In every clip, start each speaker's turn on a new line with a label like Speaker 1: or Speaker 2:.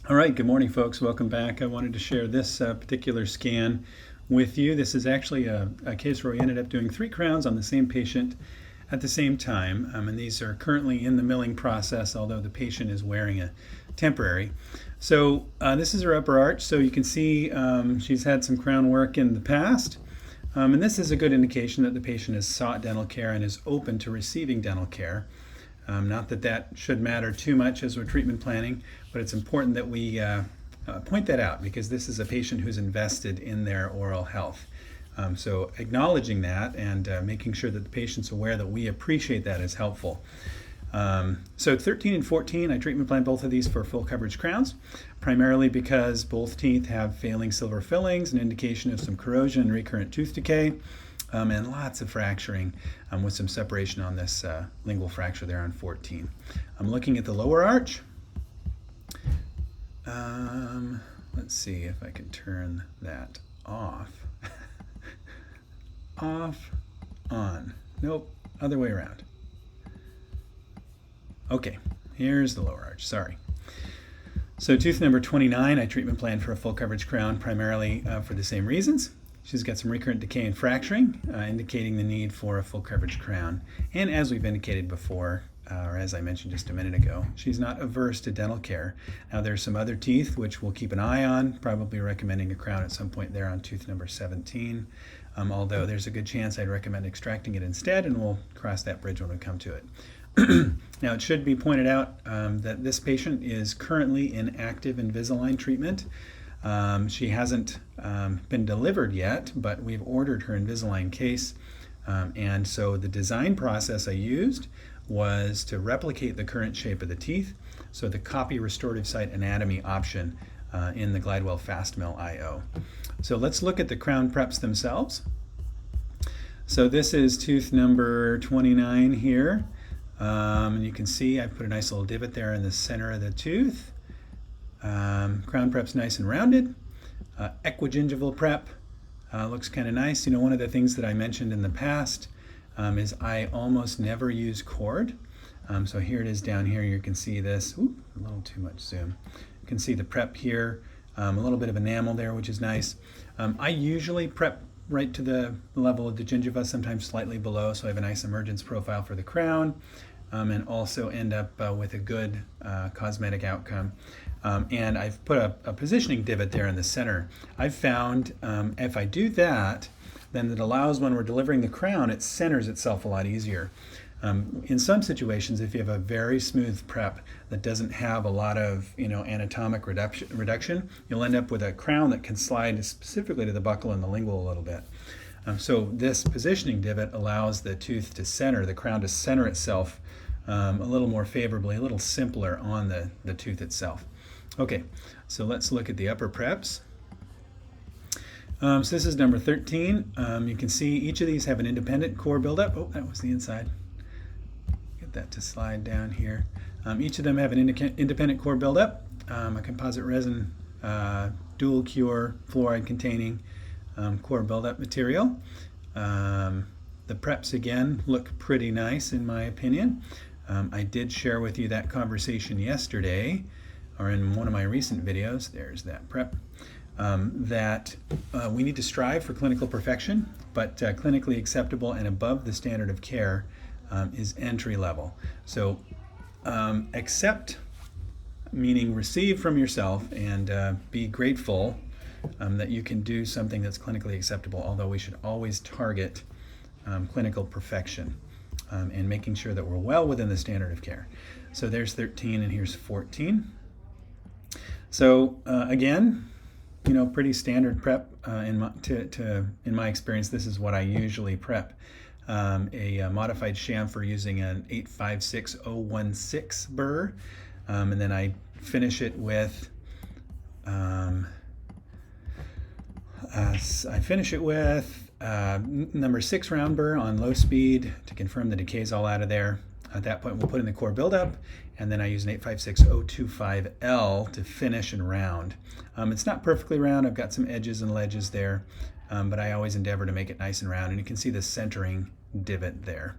Speaker 1: All right, good morning, folks. Welcome back. I wanted to share this particular scan with you. This is actually a case where we ended up doing 3 crowns on the same patient at the same time. And these are currently in the milling process, although the patient is wearing a temporary. So this is her upper arch. So you can see she's had some crown work in the past. And this is a good indication that the patient has sought dental care and is open to receiving dental care. Not that that should matter too much as we're treatment planning, but it's important that we point that out because this is a patient who's invested in their oral health. So acknowledging that and making sure that the patient's aware that we appreciate that is helpful. So 13 and 14, I treatment plan both of these for full coverage crowns, primarily because both teeth have failing silver fillings, an indication of some corrosion and recurrent tooth decay. And lots of fracturing with some separation on this lingual fracture there on 14. I'm looking at the lower arch. Let's see if I can turn that off. Off, on. Nope, other way around. Okay, here's the lower arch, sorry. So tooth number 29, I treatment plan for a full coverage crown primarily for the same reasons. She's got some recurrent decay and fracturing, indicating the need for a full coverage crown. And as we've indicated before, or as I mentioned just a minute ago, she's not averse to dental care. Now there's some other teeth which we'll keep an eye on, probably recommending a crown at some point there on tooth number 17. Although there's a good chance I'd recommend extracting it instead, and we'll cross that bridge when we come to it. Now it should be pointed out that this patient is currently in active Invisalign treatment. She hasn't been delivered yet, but we've ordered her Invisalign case. And so the design process I used was to replicate the current shape of the teeth. So the copy restorative site anatomy option in the Glidewell FastMill IO. So let's look at the crown preps themselves. So this is tooth number 29 here. And you can see I've put a nice little divot there in the center of the tooth. Crown prep's nice and rounded. Equigingival prep looks kind of nice. You know, one of the things that I mentioned in the past is I almost never use cord. So here it is down here. You can see this. Ooh, a little too much zoom. You can see the prep here. A little bit of enamel there, which is nice. I usually prep right to the level of the gingiva, sometimes slightly below, so I have a nice emergence profile for the crown, and also end up with a good cosmetic outcome. And I've put a positioning divot there in the center. I've found if I do that, then it allows when we're delivering the crown, it centers itself a lot easier. In some situations, if you have a very smooth prep that doesn't have a lot of anatomic reduction, you'll end up with a crown that can slide specifically to the buccal and the lingual a little bit. So this positioning divot allows the tooth to center, the crown to center itself a little more favorably, a little simpler on the tooth itself. Okay, so let's look at the upper preps. So this is number 13. You can see each of these have an independent core buildup. Oh, that was the inside. Get that to slide down here. Each of them have an independent core buildup, a composite resin dual cure fluoride containing core buildup material. The preps again look pretty nice in my opinion. I did share with you that conversation yesterday, or in one of my recent videos. There's that prep. That we need to strive for clinical perfection, but clinically acceptable and above the standard of care is entry level. So accept, meaning receive from yourself and be grateful that you can do something that's clinically acceptable, although we should always target clinical perfection and making sure that we're well within the standard of care. So there's 13 and here's 14. So again, pretty standard prep in my experience. This is what I usually prep. A modified chamfer using an 856016 burr, and then I finish it with number 6 round burr on low speed to confirm the decay's all out of there. At that point, we'll put in the core buildup, and then I use an 856025L to finish and round. It's not perfectly round. I've got some edges and ledges there, but I always endeavor to make it nice and round, and you can see the centering divot there.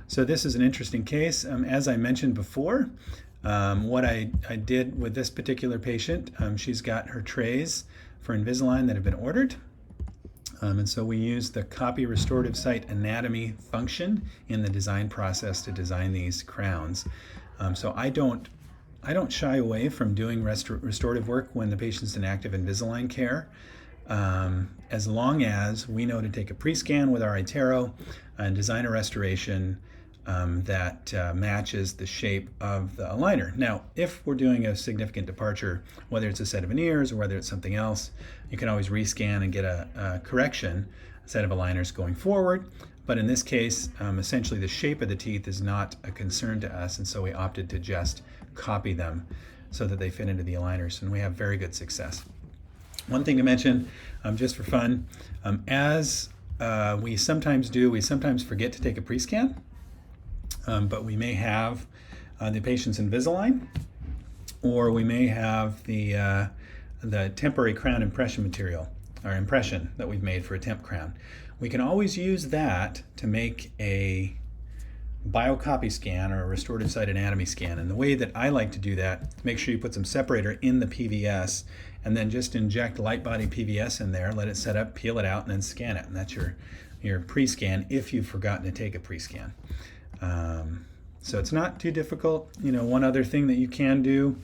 Speaker 1: So this is an interesting case. As I mentioned before, What I did with this particular patient, she's got her trays for Invisalign that have been ordered. And so we use the copy restorative site anatomy function in the design process to design these crowns. So I don't shy away from doing restorative work when the patient's in active Invisalign care, as long as we know to take a pre-scan with our iTero and design a restoration that matches the shape of the aligner. Now, if we're doing a significant departure, whether it's a set of veneers or whether it's something else, you can always rescan and get a correction, a set of aligners going forward. But in this case, essentially the shape of the teeth is not a concern to us, and so we opted to just copy them so that they fit into the aligners, and we have very good success. One thing to mention, just for fun, as we sometimes do, we sometimes forget to take a pre-scan. But we may have the patient's Invisalign, or we may have the temporary crown impression material, or impression that we've made for a temp crown. We can always use that to make a biocopy scan or a restorative site anatomy scan. And the way that I like to do that, make sure you put some separator in the PVS, and then just inject light body PVS in there, let it set up, peel it out, and then scan it. And that's your pre-scan if you've forgotten to take a pre-scan. So it's not too difficult. One other thing that you can do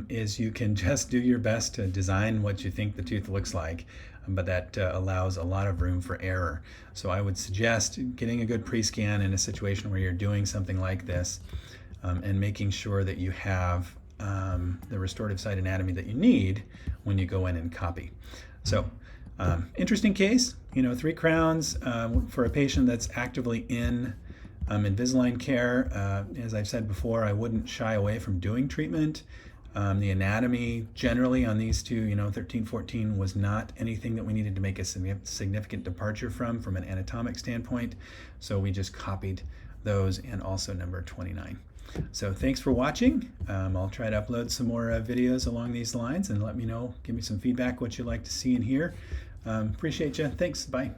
Speaker 1: is you can just do your best to design what you think the tooth looks like, but that allows a lot of room for error. So I would suggest getting a good pre-scan in a situation where you're doing something like this, and making sure that you have the restorative site anatomy that you need when you go in and copy. So interesting case, 3 crowns for a patient that's actively in Invisalign care. As I've said before, I wouldn't shy away from doing treatment. The anatomy generally on these two, 13, 14, was not anything that we needed to make a significant departure from an anatomic standpoint. So we just copied those, and also number 29. So thanks for watching. I'll try to upload some more videos along these lines, and let me know, give me some feedback what you'd like to see and hear. Appreciate you. Thanks. Bye.